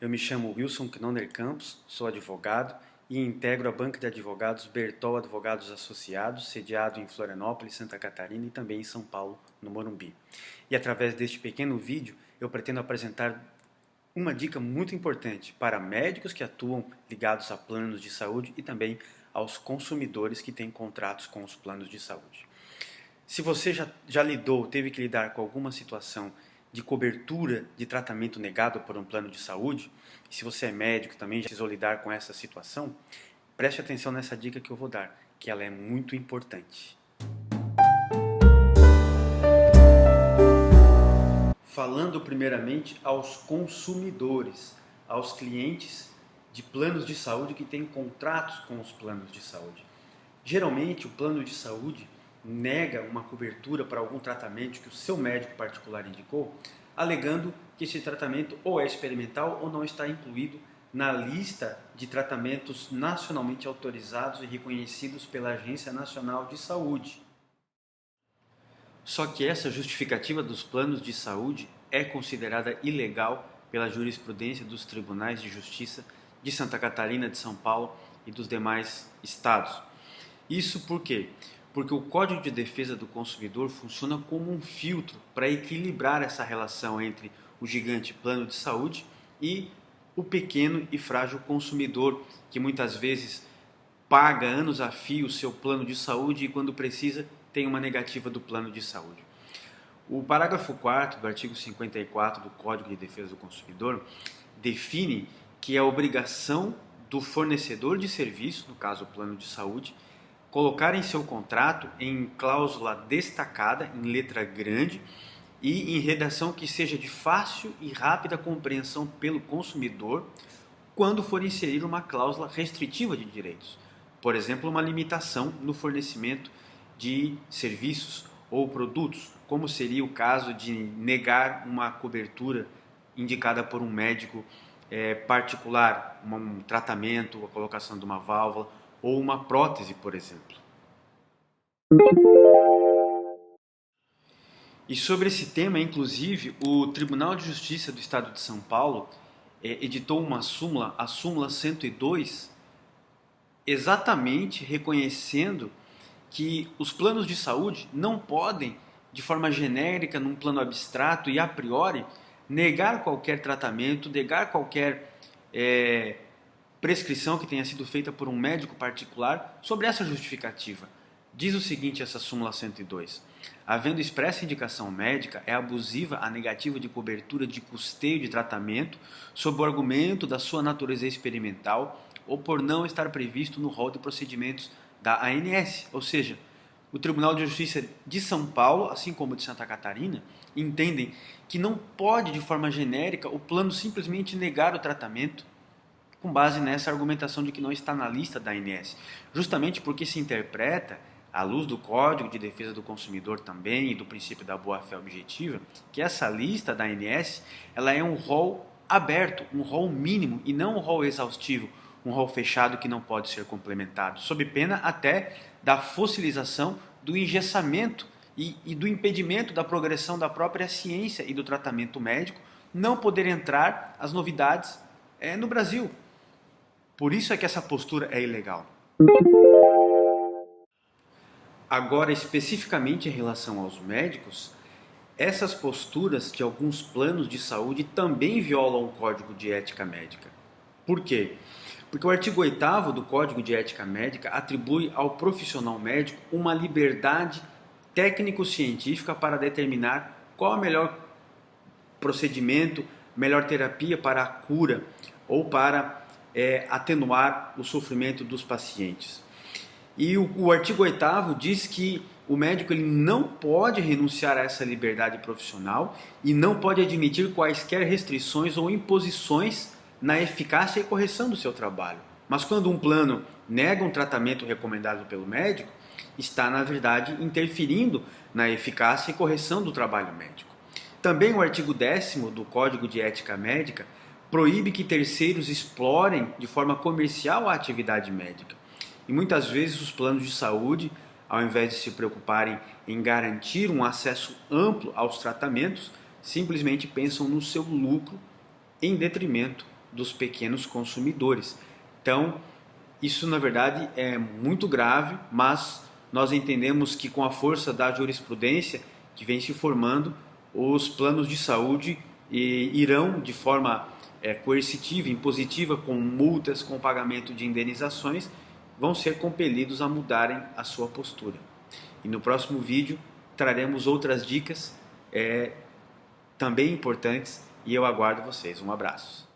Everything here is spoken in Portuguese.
Eu me chamo Wilson Knoner Campos, sou advogado e integro a banca de advogados Bertol Advogados Associados, sediado em Florianópolis, Santa Catarina e também em São Paulo, no Morumbi. E através deste pequeno vídeo eu pretendo apresentar uma dica muito importante para médicos que atuam ligados a planos de saúde e também aos consumidores que têm contratos com os planos de saúde. Se você já lidou, teve que lidar com alguma situação de cobertura de tratamento negado por um plano de saúde, e se você é médico também já precisou lidar com essa situação, preste atenção nessa dica que eu vou dar, que ela é muito importante. Falando primeiramente aos consumidores, aos clientes de planos de saúde que têm contratos com os planos de saúde. Geralmente o plano de saúde nega uma cobertura para algum tratamento que o seu médico particular indicou, alegando que esse tratamento ou é experimental ou não está incluído na lista de tratamentos nacionalmente autorizados e reconhecidos pela Agência Nacional de Saúde. Só que essa justificativa dos planos de saúde é considerada ilegal pela jurisprudência dos tribunais de justiça de Santa Catarina, de São Paulo e dos demais estados. Isso por quê? Porque o Código de Defesa do Consumidor funciona como um filtro para equilibrar essa relação entre o gigante plano de saúde e o pequeno e frágil consumidor, que muitas vezes paga anos a fio o seu plano de saúde e quando precisa tem uma negativa do plano de saúde. O parágrafo 4º do artigo 54 do Código de Defesa do Consumidor define que é obrigação do fornecedor de serviço, no caso o plano de saúde, colocar em seu contrato em cláusula destacada, em letra grande e em redação que seja de fácil e rápida compreensão pelo consumidor quando for inserir uma cláusula restritiva de direitos. Por exemplo, uma limitação no fornecimento de serviços ou produtos, como seria o caso de negar uma cobertura indicada por um médico particular, um tratamento, a colocação de uma válvula, ou uma prótese, por exemplo. E sobre esse tema, inclusive, o Tribunal de Justiça do Estado de São Paulo editou uma súmula, a súmula 102, exatamente reconhecendo que os planos de saúde não podem, de forma genérica, num plano abstrato e a priori, negar qualquer tratamento, negar qualquer prescrição que tenha sido feita por um médico particular sobre essa justificativa. Diz o seguinte essa súmula 102. Havendo expressa indicação médica, é abusiva a negativa de cobertura de custeio de tratamento sob o argumento da sua natureza experimental ou por não estar previsto no rol de procedimentos da ANS. Ou seja, o Tribunal de Justiça de São Paulo, assim como de Santa Catarina, entendem que não pode, de forma genérica, o plano simplesmente negar o tratamento com base nessa argumentação de que não está na lista da ANS, justamente porque se interpreta, à luz do Código de Defesa do Consumidor também e do princípio da boa-fé objetiva, que essa lista da ANS ela é um rol aberto, um rol mínimo e não um rol exaustivo, um rol fechado que não pode ser complementado, sob pena até da fossilização, do engessamento e do impedimento da progressão da própria ciência e do tratamento médico, não poder entrar as novidades no Brasil. Por isso é que essa postura é ilegal. Agora, especificamente em relação aos médicos, essas posturas de alguns planos de saúde também violam o Código de Ética Médica. Por quê? Porque o artigo 8º do Código de Ética Médica atribui ao profissional médico uma liberdade técnico-científica para determinar qual é o melhor procedimento, melhor terapia para a cura ou para atenuar o sofrimento dos pacientes. E o artigo 8º diz que o médico ele não pode renunciar a essa liberdade profissional e não pode admitir quaisquer restrições ou imposições na eficácia e correção do seu trabalho. Mas quando um plano nega um tratamento recomendado pelo médico, está, na verdade, interferindo na eficácia e correção do trabalho médico. Também o artigo 10º do Código de Ética Médica proíbe que terceiros explorem de forma comercial a atividade médica. E muitas vezes os planos de saúde, ao invés de se preocuparem em garantir um acesso amplo aos tratamentos, simplesmente pensam no seu lucro em detrimento dos pequenos consumidores. Então, isso na verdade é muito grave, mas nós entendemos que com a força da jurisprudência que vem se formando, os planos de saúde irão de forma coercitiva, impositiva, com multas, com pagamento de indenizações, vão ser compelidos a mudarem a sua postura. E no próximo vídeo traremos outras dicas também importantes e eu aguardo vocês. Um abraço.